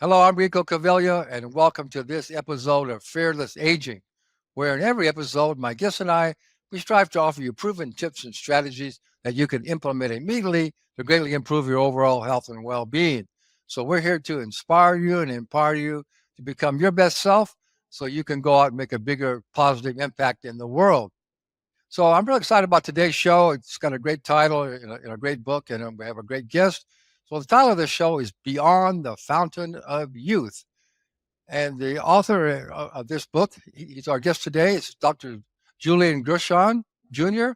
Hello, I'm Rico Caveglia, and welcome to this episode of Fearless Aging, where in every episode, my guests and I, we strive to offer you proven tips and strategies that you can implement immediately to greatly improve your overall health and well-being. So we're here to inspire you and empower you to become your best self so you can go out and make a bigger positive impact in the world. So I'm really excited about today's show. It's got a great title and a great book, and we have a great guest. So the title of this show is Beyond the Fountain of Youth. And the author of this book, he's our guest today, is Dr. Julian Gershon Jr.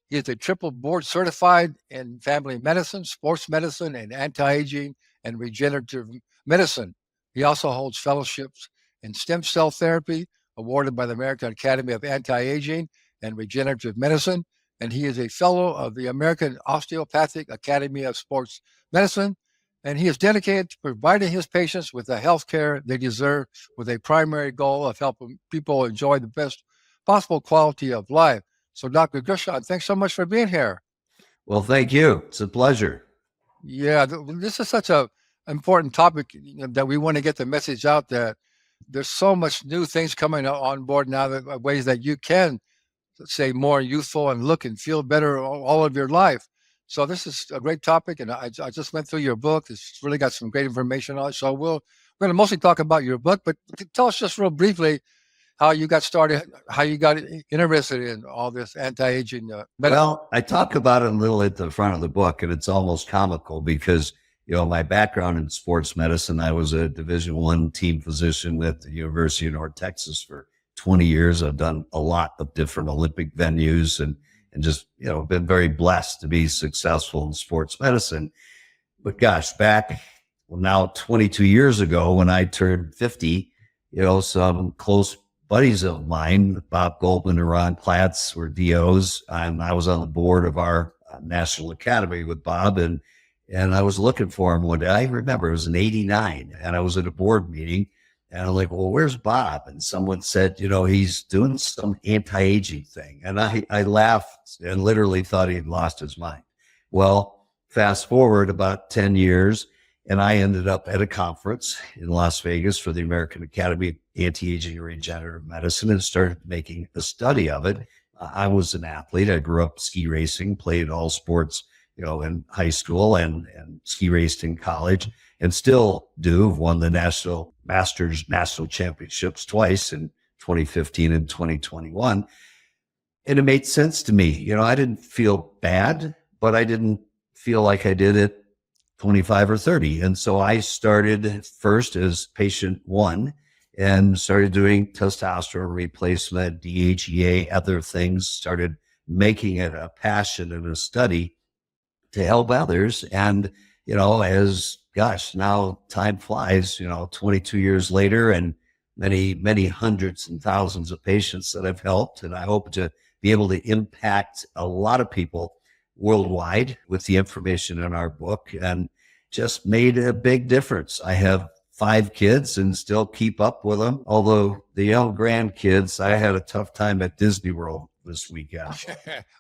He is a triple board certified in family medicine, sports medicine, and anti-aging and regenerative medicine. He also holds fellowships in stem cell therapy, awarded by the American Academy of Anti-Aging and Regenerative Medicine. And he is a fellow of the American Osteopathic Academy of Sports Medicine. And he is dedicated to providing his patients with the health care they deserve, with a primary goal of helping people enjoy the best possible quality of life. So, Dr. Gershon, thanks so much for being here. Well, thank you. It's a pleasure. Yeah, this is such a important topic that we want to get the message out that there's so much new things coming on board now, that ways that you can stay more youthful and look and feel better all of your life. So this is a great topic, and I just went through your book. It's really got some great information on it. So we're going to mostly talk about your book, but tell us just real briefly how you got started, how you got interested in all this anti-aging medicine. Well, I talk about it a little at the front of the book, and it's almost comical because, my background in sports medicine, I was a Division I team physician at the University of North Texas for 20 years. I've done a lot of different Olympic venues and just, been very blessed to be successful in sports medicine. But gosh, now 22 years ago when I turned 50, some close buddies of mine, Bob Goldman and Ron Platz, were DOs, and I was on the board of our National Academy with Bob, and I was looking for him one day. I remember it was in '89, and I was at a board meeting, and I'm like, well, where's Bob? And someone said, he's doing some anti-aging thing. And I laughed and literally thought he'd lost his mind. Well, fast forward about 10 years, and I ended up at a conference in Las Vegas for the American Academy of Anti-Aging and Regenerative Medicine and started making a study of it. I was an athlete. I grew up ski racing, played all sports, in high school and ski raced in college, and still do. Won the Masters National Championships twice in 2015 and 2021. And it made sense to me. I didn't feel bad, but I didn't feel like I did at 25 or 30. And so I started first as patient one and started doing testosterone replacement, DHEA, other things, started making it a passion and a study to help others. And, now time flies, 22 years later, and many, many hundreds and thousands of patients that I've helped. And I hope to be able to impact a lot of people worldwide with the information in our book, and just made a big difference. I have 5 kids and still keep up with them. Although the young grandkids, I had a tough time at Disney World this weekend.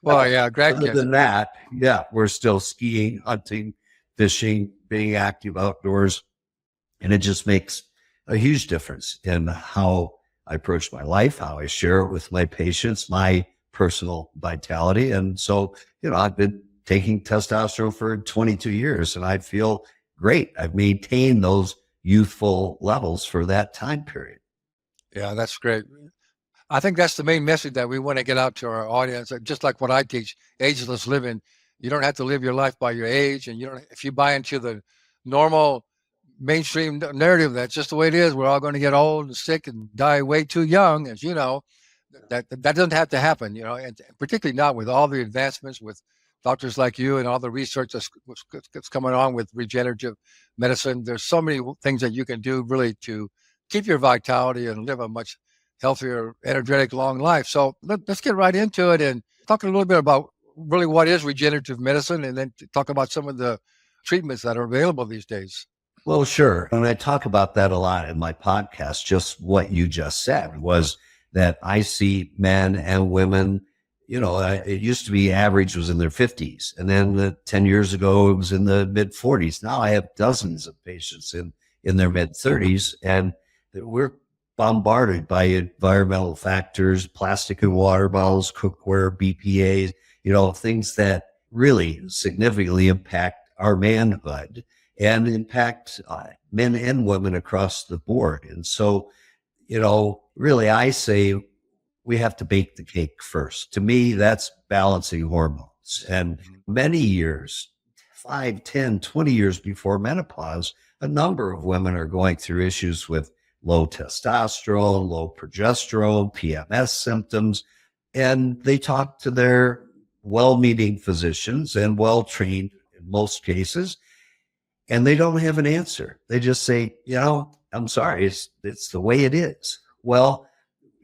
Well, yeah, grandkids. Other than that, yeah, we're still skiing, hunting, fishing, being active outdoors. And it just makes a huge difference in how I approach my life, how I share it with my patients, my personal vitality. And so, I've been taking testosterone for 22 years and I feel great. I've maintained those youthful levels for that time period. Yeah, that's great. I think that's the main message that we want to get out to our audience. Just like what I teach, ageless living. You don't have to live your life by your age, and if you buy into the normal mainstream narrative, that's just the way it is. We're all going to get old and sick and die way too young, as you know. That doesn't have to happen, and particularly not with all the advancements with doctors like you and all the research that's coming on with regenerative medicine. There's so many things that you can do really to keep your vitality and live a much healthier, energetic, long life. So let's get right into it and talk a little bit about really what is regenerative medicine, and then talk about some of the treatments that are available these days. Well, sure. And I talk about that a lot in my podcast. Just what you just said was that I see men and women, it used to be average was in their 50s. And then 10 years ago, it was in the mid 40s. Now I have dozens of patients in in their mid-30s, and we're bombarded by environmental factors, plastic and water bottles, cookware, BPAs, things that really significantly impact our manhood and impact men and women across the board. And so, really, I say we have to bake the cake first. To me, that's balancing hormones. And many years, 5, 10, 20 years before menopause, a number of women are going through issues with low testosterone, low progesterone, PMS symptoms, and they talk to their well-meaning physicians and well-trained in most cases, and they don't have an answer. They just say, I'm sorry, it's the way it is. Well,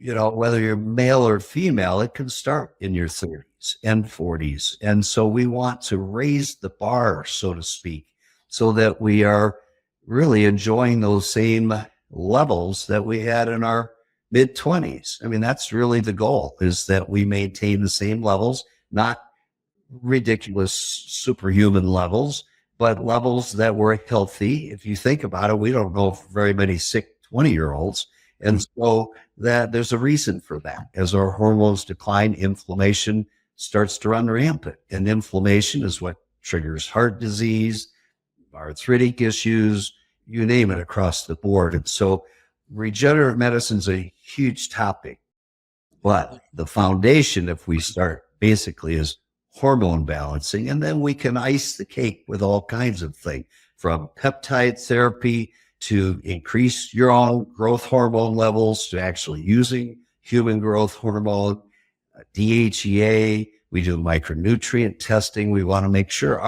whether you're male or female, it can start in your 30s and 40s. And so we want to raise the bar, so to speak, so that we are really enjoying those same levels that we had in our mid-20s. I mean, that's really the goal, is that we maintain the same levels, not ridiculous superhuman levels, but levels that were healthy. If you think about it, we don't know very many sick 20-year-olds. And so that there's a reason for that. As our hormones decline, inflammation starts to run rampant. And inflammation is what triggers heart disease, arthritic issues, you name it, across the board. And so regenerative medicine is a huge topic. But the foundation, if we start, basically is hormone balancing. And then we can ice the cake with all kinds of things, from peptide therapy to increase your own growth hormone levels, to actually using human growth hormone, DHEA. We do micronutrient testing. We want to make sure,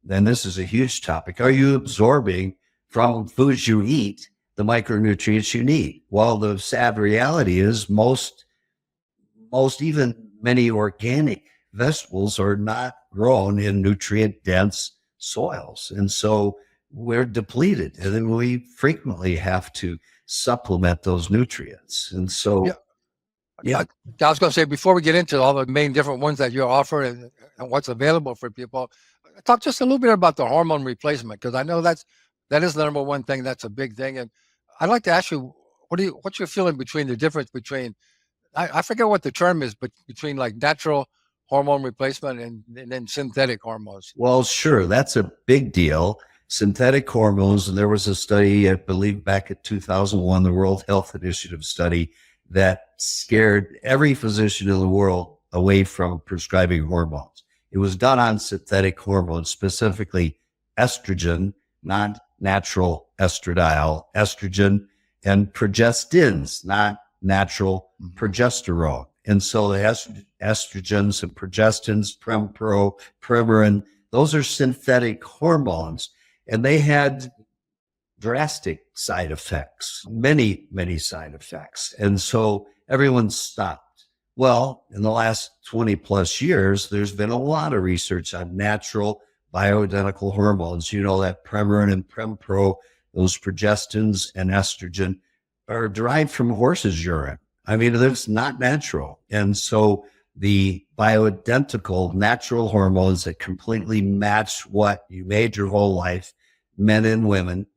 then this is a huge topic, are you absorbing from foods you eat the micronutrients you need? Well, the sad reality is most even many organic vegetables are not grown in nutrient-dense soils. And so we're depleted, and then we frequently have to supplement those nutrients. And so, I was going to say, before we get into all the main different ones that you offer and what's available for people, talk just a little bit about the hormone replacement, because I know that is the number one thing. That's a big thing. And I'd like to ask you, what's your feeling between the difference between, I forget what the term is, but between like natural hormone replacement and then synthetic hormones? Well, sure. That's a big deal. Synthetic hormones, and there was a study, I believe back in 2001, the World Health Initiative study, that scared every physician in the world away from prescribing hormones. It was done on synthetic hormones, specifically estrogen, not natural estradiol, estrogen, and progestins, not natural progesterone. And so the estrogens and progestins, Prempro, Premarin, those are synthetic hormones. And they had drastic side effects, many, many side effects. And so everyone stopped. Well, in the last 20 plus years, there's been a lot of research on natural bioidentical hormones. That Premarin and Prempro, those progestins and estrogen, are derived from horses' urine. I mean, it's not natural. And so the bioidentical natural hormones that completely match what you made your whole life, men and women,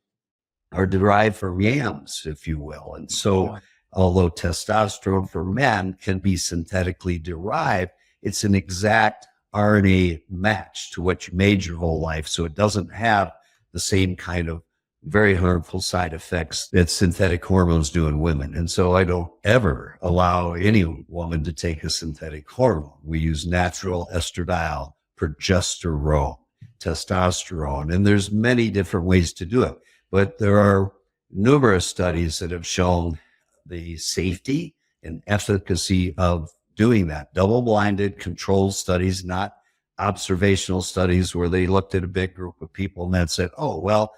are derived from yams, if you will. And so although testosterone for men can be synthetically derived, it's an exact RNA match to what you made your whole life. So it doesn't have the same kind of very harmful side effects that synthetic hormones do in women. And so I don't ever allow any woman to take a synthetic hormone. We use natural estradiol, progesterone, testosterone, and there's many different ways to do it. But there are numerous studies that have shown the safety and efficacy of doing that. Double-blinded controlled studies, not observational studies where they looked at a big group of people and then said, oh, well,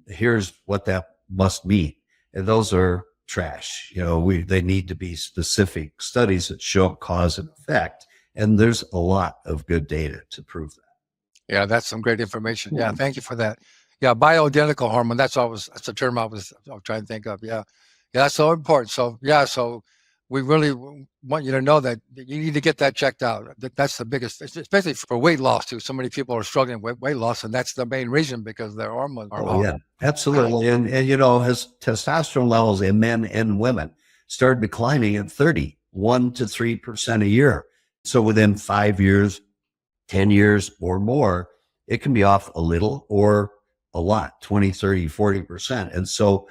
here's what that must mean. And those are trash. They need to be specific studies that show cause and effect. And there's a lot of good data to prove that. Yeah, that's some great information. Yeah, thank you for that. Yeah, bioidentical hormone. That's the term I was trying to think of. Yeah, that's so important. So we really want you to know that you need to get that checked out. That's the biggest, especially for weight loss too. So many people are struggling with weight loss, and that's the main reason because their hormones are off. Yeah, absolutely. And his testosterone levels in men and women started declining at 1 to 3% a year. So within 5 years, 10 years or more, it can be off a little or a lot, 20, 30, 40%. And so,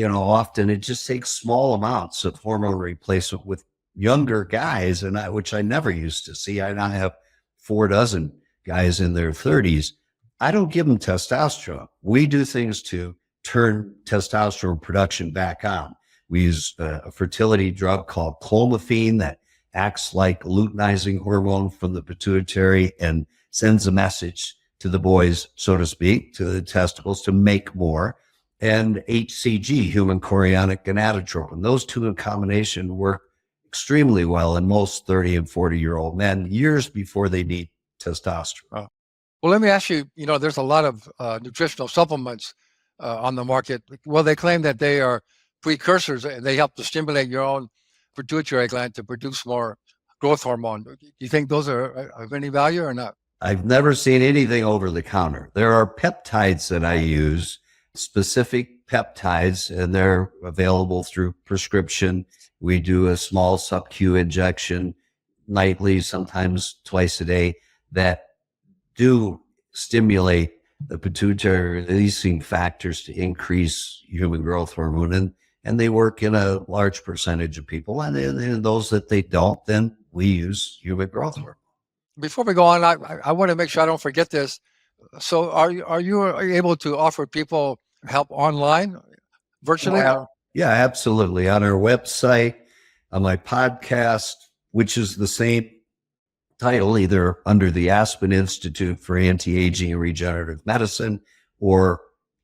often it just takes small amounts of hormone replacement with younger guys, which I never used to see. I now have 4 dozen guys in their 30s. I don't give them testosterone. We do things to turn testosterone production back on. We use a fertility drug called clomiphene that acts like a luteinizing hormone from the pituitary and sends a message to the boys, so to speak, to the testicles to make more. And HCG, human chorionic gonadotropin. Those two in combination work extremely well in most 30 and 40-year-old men years before they need testosterone. Oh. Well, let me ask you, there's a lot of nutritional supplements on the market. Well, they claim that they are precursors. They help to stimulate your own pituitary gland to produce more growth hormone. Do you think those are of any value or not? I've never seen anything over the counter. There are peptides that I use, specific peptides, and they're available through prescription. We do a small sub-Q injection nightly, sometimes twice a day, that do stimulate the pituitary releasing factors to increase human growth hormone. And they work in a large percentage of people. And in those that they don't, then we use human growth hormone. Before we go on, I want to make sure I don't forget this. So are you able to offer people help online, virtually? Yeah, absolutely. On our website, on my podcast, which is the same title, either under the Aspen Institute for Anti-Aging and Regenerative Medicine, or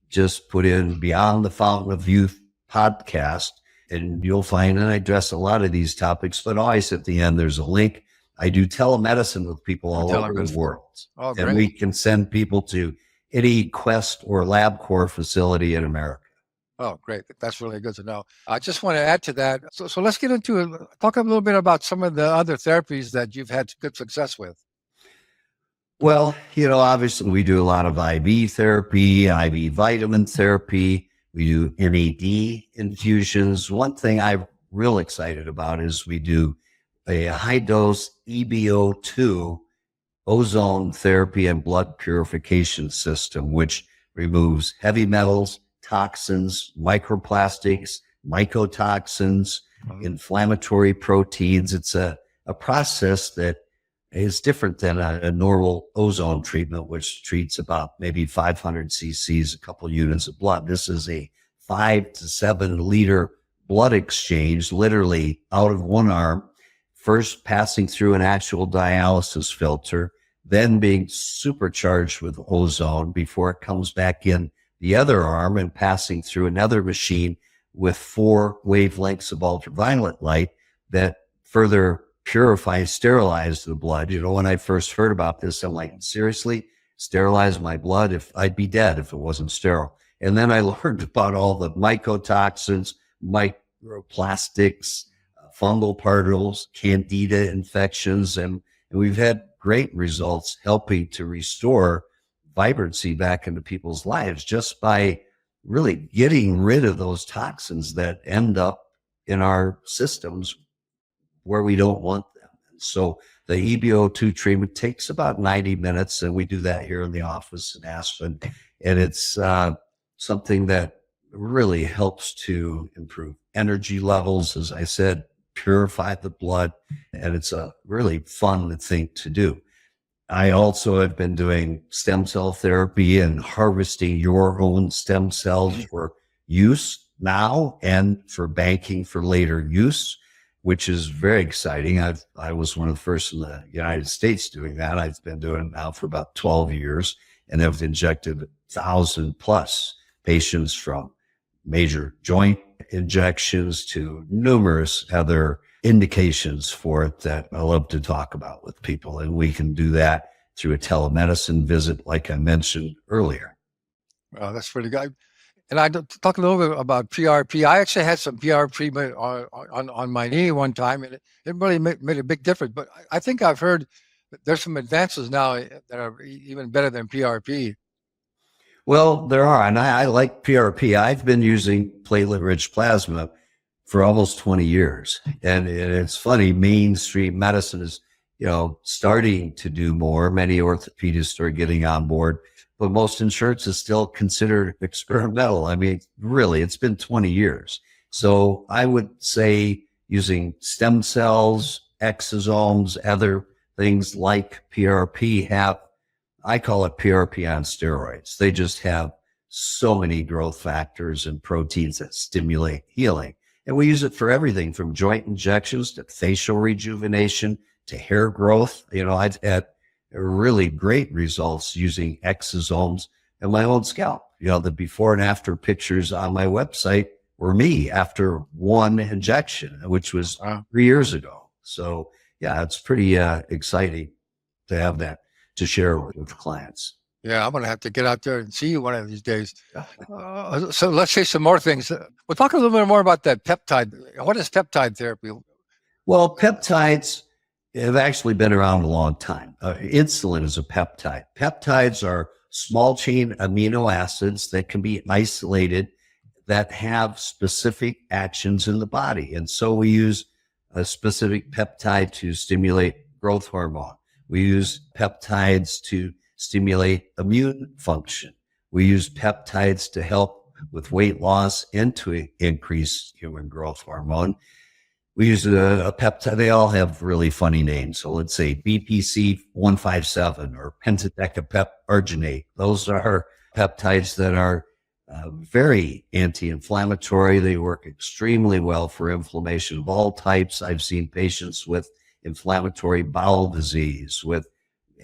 just put in Beyond the Fountain of Youth podcast, and you'll find, and I address a lot of these topics, but always at the end, there's a link. I do telemedicine with people all over the world. Oh, and we can send people to any Quest or LabCorp facility in America. Oh, great. That's really good to know. I just want to add to that. So let's get into it. Talk a little bit about some of the other therapies that you've had good success with. Well, obviously we do a lot of IV therapy, IV vitamin therapy. We do NAD infusions. One thing I'm real excited about is we do a high dose EBO2 ozone therapy and blood purification system, which removes heavy metals, toxins, microplastics, mycotoxins, inflammatory proteins. It's a process that is different than a normal ozone treatment, which treats about maybe 500 cc's, a couple units of blood. This is a 5 to 7 liter blood exchange, literally out of one arm, first passing through an actual dialysis filter, then being supercharged with ozone before it comes back in the other arm and passing through another machine with 4 wavelengths of ultraviolet light that further purify, sterilize the blood. When I first heard about this, I'm like, seriously? Sterilize my blood? I'd be dead if it wasn't sterile. And then I learned about all the mycotoxins, microplastics, fungal particles, candida infections, and we've had great results helping to restore vibrancy back into people's lives just by really getting rid of those toxins that end up in our systems where we don't want them. So the EBO2 treatment takes about 90 minutes, and we do that here in the office in Aspen. And it's something that really helps to improve energy levels, as I said, purify the blood, and it's a really fun thing to do. I also have been doing stem cell therapy and harvesting your own stem cells for use now and for banking for later use, which is very exciting. I was one of the first in the United States doing that. I've been doing it now for about 12 years and have injected 1,000 plus patients, from major joint injections to numerous other indications for it that I love to talk about with people. And we can do that through a telemedicine visit, like I mentioned earlier. That's pretty good. And talk a little bit about PRP. I actually had some PRP on my knee one time, and it really made a big difference. But I think I've heard that there's some advances now that are even better than PRP. Well, there are, and I like PRP. I've been using platelet-rich plasma for almost 20 years. And it's funny, mainstream medicine is, starting to do more. Many orthopedists are getting on board, but most insurance is still considered experimental. I mean, really, it's been 20 years. So I would say using stem cells, exosomes, other things like PRP I call it PRP on steroids. They just have so many growth factors and proteins that stimulate healing. And we use it for everything from joint injections to facial rejuvenation to hair growth. I've had really great results using exosomes in my own scalp. The before and after pictures on my website were me after one injection, which was 3 years ago. So yeah, it's pretty exciting to have that to share with clients. Yeah, I'm going to have to get out there and see you one of these days. So let's say some more things. We'll talk a little bit more about that peptide. What is peptide therapy? Well, peptides have actually been around a long time. Insulin is a peptide. Peptides are small chain amino acids that can be isolated that have specific actions in the body. And so we use a specific peptide to stimulate growth hormone. We use peptides to stimulate immune function. We use peptides to help with weight loss and to increase human growth hormone. We use a peptide. They all have really funny names. So let's say BPC 157 or pentadecapeparginate. Those are peptides that are very anti-inflammatory. They work extremely well for inflammation of all types. I've seen patients with inflammatory bowel disease, with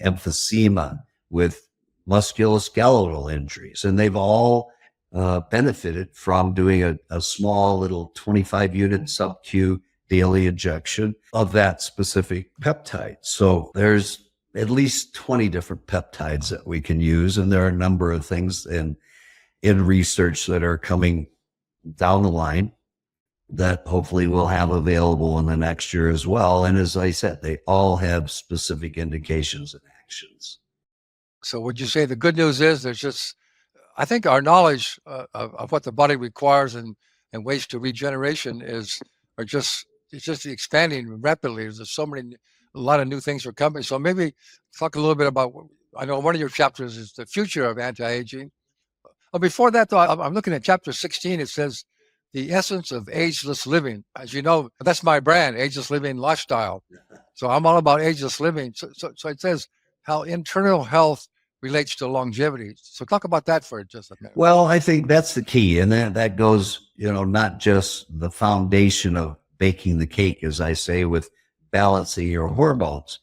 emphysema, with musculoskeletal injuries, and they've all benefited from doing a small little 25-unit sub-Q daily injection of that specific peptide. So there's at least 20 different peptides that we can use, and there are a number of things in research that are coming down the line that hopefully we'll have available in the next year as well. And as I said, they all have specific indications and actions. So would you say the good news is I think our knowledge of what the body requires and ways to regeneration it's just expanding rapidly. There's a lot of new things are coming. So maybe talk a little bit about, I know one of your chapters is the future of anti-aging. But before that, though, I'm looking at chapter 16. It says, the essence of ageless living. As you know, that's my brand, Ageless Living Lifestyle. So I'm all about ageless living. So it says how internal health relates to longevity. So talk about that for just a minute. Well, I think that's the key. And that goes, not just the foundation of baking the cake, as I say, with balancing your hormones,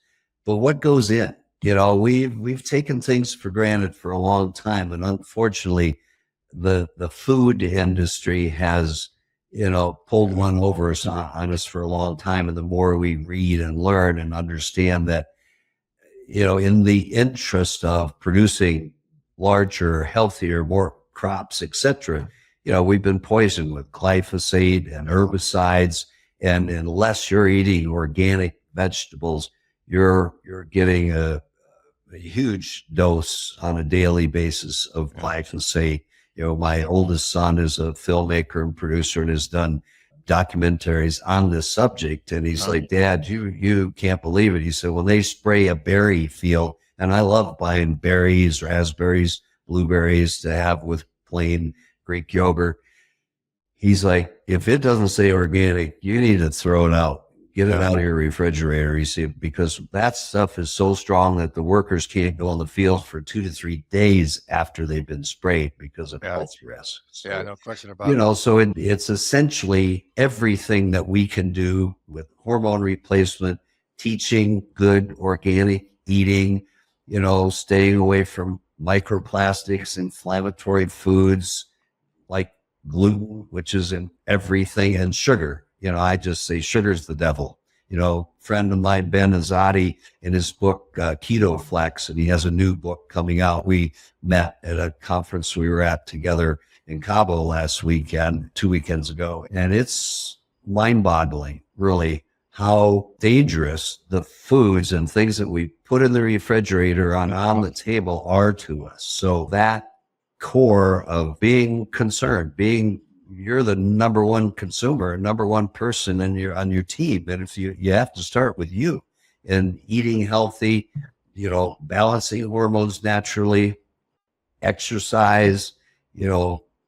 but what goes in. We've taken things for granted for a long time. And unfortunately, the food industry has, pulled one over on us for a long time. And the more we read and learn and understand that, in the interest of producing larger, healthier, more crops, etc., we've been poisoned with glyphosate and herbicides. And unless you're eating organic vegetables, you're getting a huge dose on a daily basis of glyphosate. My oldest son is a filmmaker and producer and has done documentaries on this subject. And he's like, Dad, you can't believe it. He said, when they spray a berry field, and I love buying berries, raspberries, blueberries to have with plain Greek yogurt. He's like, if it doesn't say organic, you need to throw it out. Get it out of your refrigerator, you see, because that stuff is so strong that the workers can't go in the field for 2 to 3 days after they've been sprayed because of health risks. So, no question about it. So it's essentially everything that we can do with hormone replacement, teaching good organic eating, staying away from microplastics, inflammatory foods like gluten, which is in everything, and sugar. I just say sugar's the devil. Friend of mine, Ben Azadi, in his book, Keto Flex, and he has a new book coming out. We met at a conference we were at together in Cabo last weekend, 2 weekends ago. And it's mind-boggling, really, how dangerous the foods and things that we put in the refrigerator on the table are to us. So that core of being concerned, you're the number one consumer, number one person on your team. And if you have to start with you and eating healthy, balancing hormones naturally, exercise,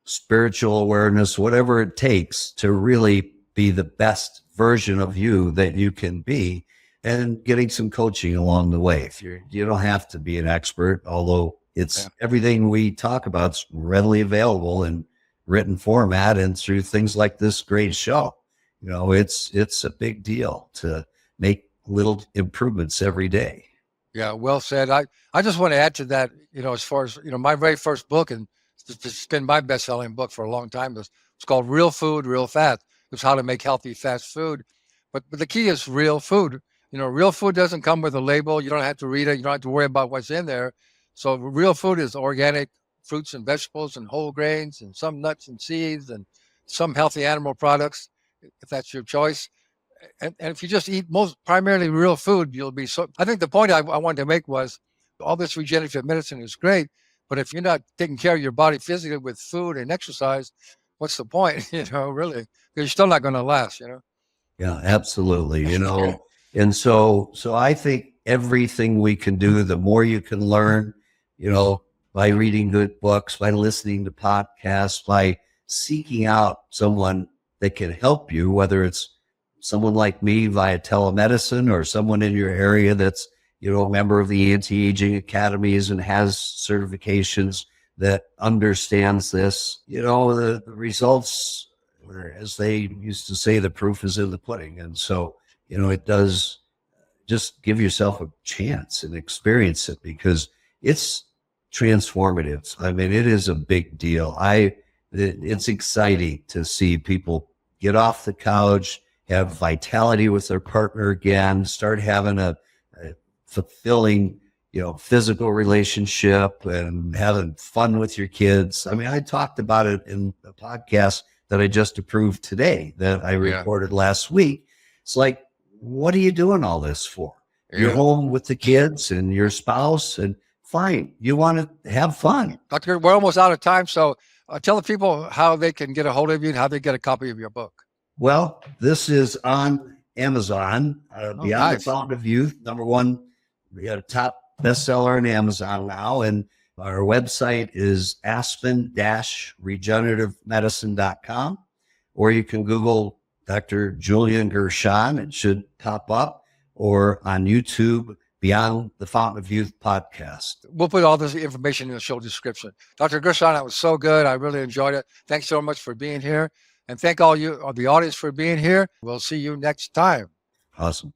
spiritual awareness, whatever it takes to really be the best version of you that you can be, and getting some coaching along the way. You don't have to be an expert, although everything we talk about is readily available in written format and through things like this great show. It's a big deal to make little improvements every day. Yeah, well said. I just want to add to that, as far as, my very first book, and it's been my best-selling book for a long time, it's called Real Food, Real Fat. It's how to make healthy fast food. But the key is real food. Real food doesn't come with a label. You don't have to read it. You don't have to worry about what's in there. So real food is organic fruits and vegetables and whole grains and some nuts and seeds and some healthy animal products, if that's your choice. And if you just eat primarily real food, you'll be so. I think the point I wanted to make was all this regenerative medicine is great, but if you're not taking care of your body physically with food and exercise, what's the point? Really, because you're still not going to last. Yeah, absolutely. And so I think everything we can do, the more you can learn, by reading good books, by listening to podcasts, by seeking out someone that can help you, whether it's someone like me via telemedicine or someone in your area that's, a member of the anti-aging academies and has certifications that understands this, the results, as they used to say, the proof is in the pudding. And so, it does just give yourself a chance and experience it, because it's transformative. I mean, it is a big deal. It's exciting to see people get off the couch, have vitality with their partner again, start having a fulfilling, physical relationship and having fun with your kids. I mean, I talked about it in a podcast that I just approved today that I recorded last week. It's like, what are you doing all this for? You're home with the kids and your spouse, and fine, you want to have fun. Doctor, we're almost out of time. So tell the people how they can get a hold of you and how they get a copy of your book. Well, this is on Amazon, Beyond the Fountain of Youth. Number one, we got a top bestseller on Amazon now. And our website is aspen-regenerativemedicine.com, or you can Google Dr. Julian Gershon. It should pop up, or on YouTube, Beyond the Fountain of Youth podcast. We'll put all this information in the show description. Dr. Gershon, that was so good. I really enjoyed it. Thanks so much for being here. And thank all you, the audience, for being here. We'll see you next time. Awesome.